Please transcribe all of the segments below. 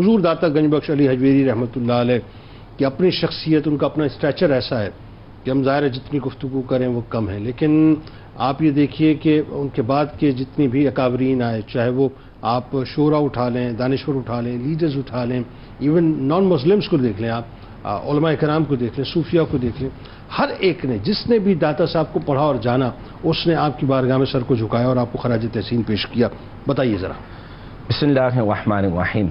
حضور داتا گنج بخش علی حجویری رحمۃ اللہ علیہ کی اپنی شخصیت، ان کا اپنا اسٹیچر ایسا ہے کہ ہم ظاہر ہے جتنی گفتگو کریں وہ کم ہے، لیکن آپ یہ دیکھیے کہ ان کے بعد کے جتنی بھی اکابرین آئے، چاہے وہ آپ شورا اٹھا لیں، دانشور اٹھا لیں، لیڈرز اٹھا لیں، ایون نان مسلمس کو دیکھ لیں، آپ علماء کرام کو دیکھ لیں، صوفیاء کو دیکھ لیں، ہر ایک نے جس نے بھی داتا صاحب کو پڑھا اور جانا، اس نے آپ کی بارگاہ میں سر کو جھکایا اور آپ کو خراج تحسین پیش کیا. بتائیے ذرا. بسم اللہ الرحمن الرحیم.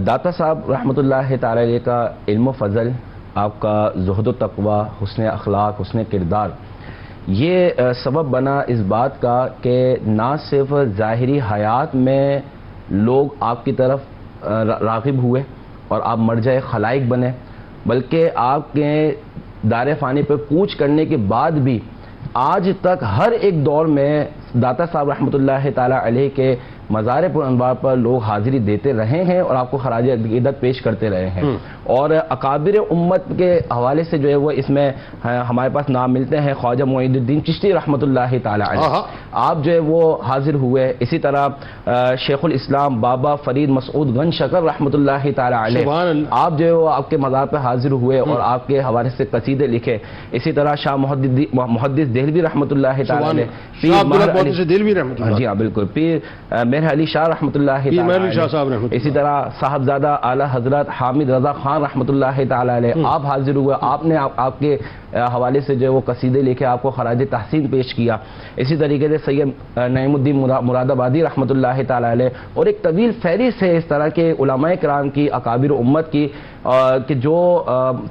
داتا صاحب رحمۃ اللہ تعالی علیہ کا علم و فضل، آپ کا زہد و تقوی، حسن اخلاق، حسن کردار، یہ سبب بنا اس بات کا کہ نہ صرف ظاہری حیات میں لوگ آپ کی طرف راغب ہوئے اور آپ مرجع خلائق بنے، بلکہ آپ کے دار فانی پہ کوچ کرنے کے بعد بھی آج تک ہر ایک دور میں داتا صاحب رحمۃ اللہ تعالی علیہ کے مزار پر انوار پر لوگ حاضری دیتے رہے ہیں اور آپ کو خراج عقیدت پیش کرتے رہے ہیں. اور اکابر امت کے حوالے سے جو ہے وہ اس میں ہمارے پاس نام ملتے ہیں. خواجہ معین الدین چشتی رحمۃ اللہ تعالی علیہ، آپ جو ہے وہ حاضر ہوئے. اسی طرح شیخ الاسلام بابا فرید مسعود گنج شکر رحمۃ اللہ تعالی علیہ، آپ جو ہے وہ آپ کے مزار پہ حاضر ہوئے اور آپ کے حوالے سے قصیدے لکھے. اسی طرح شاہ محدث دہلوی رحمۃ اللہ تعالی علیہ، جی ہاں بالکل، پیر مہر علی شاہ رحمۃ اللہ تعالی علیہ، اسی طرح صاحبزادہ اعلی حضرت حامد رضا خان رحمۃ اللہ تعالی علیہ، آپ حاضر ہوئے. آپ نے آپ کے حوالے سے جو ہے وہ قصیدے لکھے، آپ کو خراج تحسین پیش کیا. اسی طریقے سے سید نعیم الدین مراد آبادی رحمۃ اللہ تعالی علیہ، اور ایک طویل فہرست ہے اس طرح کے علماء کرام کی، اکابر امت کی، کہ جو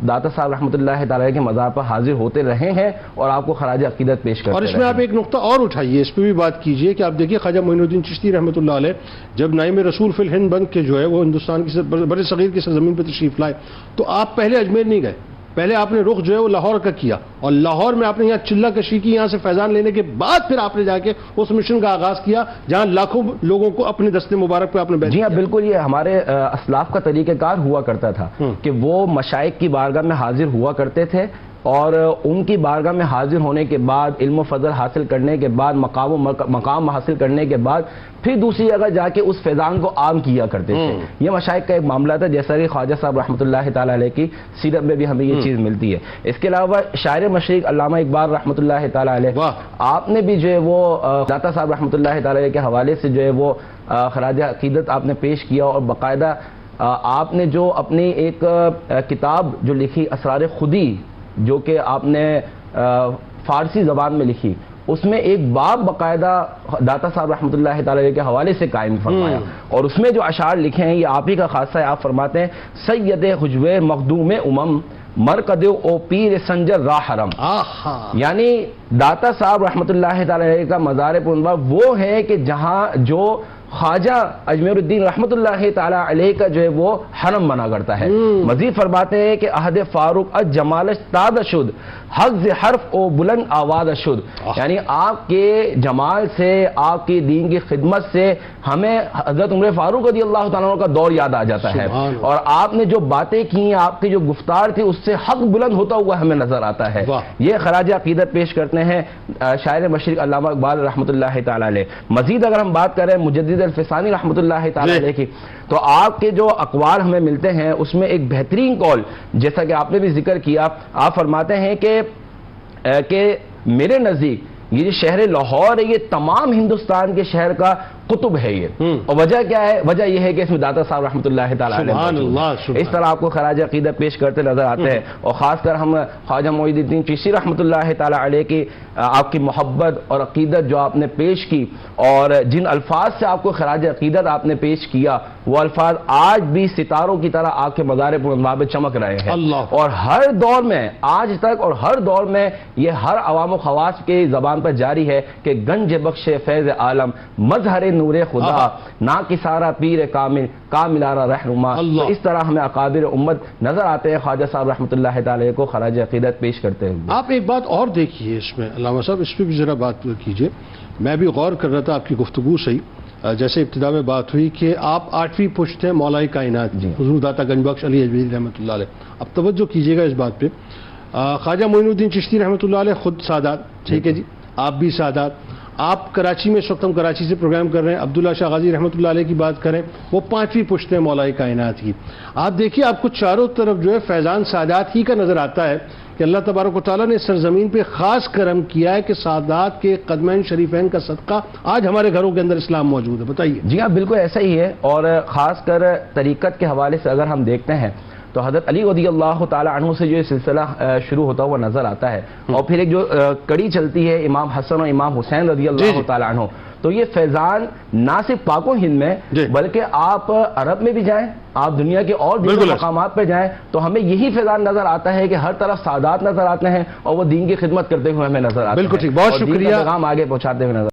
داتا صاحب رحمۃ اللہ تعالی علیہ کے مزار پر حاضر ہوتے رہے ہیں اور آپ کو خراج عقیدت پیش کرتے ہیں. اور اس میں آپ ایک نقطہ اور اٹھائیے، اس پہ بھی بات کیجئے کہ آپ دیکھیے خواجہ معین الدین چشتی رحمۃ اللہ علیہ جب نائم رسول فی الہند بن کے جو ہے وہ ہندوستان کی بر صغیر کی سرزمین پہ تشریف لائے، تو آپ پہلے اجمیر نہیں گئے، پہلے آپ نے رخ جو ہے وہ لاہور کا کیا، اور لاہور میں آپ نے یہاں چلہ کشی کی، یہاں سے فیضان لینے کے بعد پھر آپ نے جا کے اس مشن کا آغاز کیا جہاں لاکھوں لوگوں کو اپنے دستے مبارک پہ آپ نے بیٹھ. جی ہاں بالکل، یہ ہمارے اسلاف کا طریقہ کار ہوا کرتا تھا کہ وہ مشائخ کی بارگاہ میں حاضر ہوا کرتے تھے اور ان کی بارگاہ میں حاضر ہونے کے بعد علم و فضل حاصل کرنے کے بعد مقام حاصل کرنے کے بعد پھر دوسری جگہ جا کے اس فیضان کو عام کیا کرتے تھے. یہ مشائخ کا ایک معاملہ تھا، جیسا کہ خواجہ صاحب رحمۃ اللہ تعالی علیہ کی سیرت میں بھی ہمیں یہ چیز ملتی ہے. اس کے علاوہ شاعر مشرق علامہ اقبال رحمۃ اللہ تعالی علیہ، آپ نے بھی جو ہے وہ داتا صاحب رحمۃ اللہ تعالی علیہ کے حوالے سے جو ہے وہ خراج عقیدت آپ نے پیش کیا، اور باقاعدہ آپ نے جو اپنی ایک کتاب جو لکھی اسرار خودی، جو کہ آپ نے فارسی زبان میں لکھی، اس میں ایک باب باقاعدہ داتا صاحب رحمۃ اللہ تعالی علیہ کے حوالے سے قائم فرمایا، اور اس میں جو اشعار لکھے ہیں یہ آپ ہی کا خاصہ ہے. آپ فرماتے ہیں سید حجویر مخدوم امم مرکد او پیر سنجر راہ حرم. یعنی داتا صاحب رحمۃ اللہ تعالی علیہ کا مزار پرانوار وہ ہے کہ جہاں جو خواجہ اجمیر الدین رحمۃ اللہ تعالی علیہ کا جو ہے وہ حرم بنا کرتا ہے. مزید فرماتے ہیں کہ عہد فاروق جمالش تاد شد حق حرف او بلند آواز شد. یعنی آپ کے جمال سے، آپ کی دین کی خدمت سے ہمیں حضرت عمر فاروق رضی اللہ تعالیٰ عنہ کا دور یاد آ جاتا ہے، اور آپ نے جو باتیں کی، آپ کی جو گفتار تھی، اس سے حق بلند ہوتا ہوا ہمیں نظر آتا ہے. یہ خراج عقیدت پیش کرتے ہیں شاعر مشرق علامہ اقبال رحمۃ اللہ تعالی علیہ. مزید اگر ہم بات کریں مجدد الفسانی رحمۃ اللہ تعالی علیہ کی، تو آپ کے جو اقوال ہمیں ملتے ہیں اس میں ایک بہترین قول، جیسا کہ آپ نے بھی ذکر کیا، آپ فرماتے ہیں کہ میرے نزدیک یہ شہر لاہور ہے یہ تمام ہندوستان کے شہر کا قطب ہے یہ. اور وجہ کیا ہے؟ وجہ یہ ہے کہ اس میں داتا صاحب رحمۃ اللہ تعالی علیہ اس طرح آپ کو خراج عقیدت پیش کرتے نظر آتے ہیں. اور خاص کر ہم خواجہ معین الدین چشتی رحمۃ اللہ تعالی علیہ کی آپ کی محبت اور عقیدت جو آپ نے پیش کی، اور جن الفاظ سے آپ کو خراج عقیدت آپ نے پیش کیا، وہ الفاظ آج بھی ستاروں کی طرح آپ کے مزار پرانوار پہ چمک رہے ہیں. اور ہر دور میں آج تک اور ہر دور میں یہ ہر عوام و خواص کی زبان پر جاری ہے کہ گنج بخش فیض عالم مظہر نور خدا نا کسارا پیر کامل کاملارا رہنما. تو اس طرح ہمیں اکابر امت نظر آتے ہیں خواجہ صاحب رحمۃ اللہ تعالی کو خراج عقیدت پیش کرتے ہیں. آپ ایک بات اور دیکھیے اس میں علامہ صاحب، اس پہ بھی ذرا بات کیجئے. میں بھی غور کر رہا تھا آپ کی گفتگو سے ہی، جیسے ابتدا میں بات ہوئی کہ آپ 8ویں پشت ہیں مولا کائنات حضور داتا گنج بخش علی حجویری رحمۃ اللہ علیہ. اب توجہ کیجیے گا اس بات پہ. خواجہ معین الدین چشتی رحمۃ اللہ علیہ خود سادات، ٹھیک ہے جی، آپ بھی سادات، آپ کراچی میں، اس وقت ہم کراچی سے پروگرام کر رہے ہیں، عبداللہ شاہ غازی رحمۃ اللہ علیہ کی بات کریں، وہ 5ویں پشت ہے مولا کائنات کی. آپ دیکھیے آپ کو چاروں طرف جو ہے فیضان سادات ہی کا نظر آتا ہے کہ اللہ تبارک و تعالیٰ نے سرزمین پہ خاص کرم کیا ہے کہ سادات کے قدمین شریفین کا صدقہ آج ہمارے گھروں کے اندر اسلام موجود ہے. بتائیے. جی ہاں، بالکل ایسا ہی ہے. اور خاص کر طریقت کے حوالے سے اگر ہم دیکھتے ہیں تو حضرت علی رضی اللہ تعالی عنہ سے جو یہ سلسلہ شروع ہوتا ہوا نظر آتا ہے، اور پھر ایک جو کڑی چلتی ہے امام حسن اور امام حسین رضی اللہ تعالی عنہ. تو یہ فیضان نہ صرف پاک و ہند میں بلکہ آپ عرب میں بھی جائیں، آپ دنیا کے اور بھی مقامات پہ جائیں تو ہمیں یہی فیضان نظر آتا ہے کہ ہر طرف سادات نظر آتے ہیں اور وہ دین کی خدمت کرتے ہوئے ہمیں نظر آتے ہیں. بالکل ٹھیک، بہت شکریہ. پیغام آگے پہنچاتے ہوئے نظر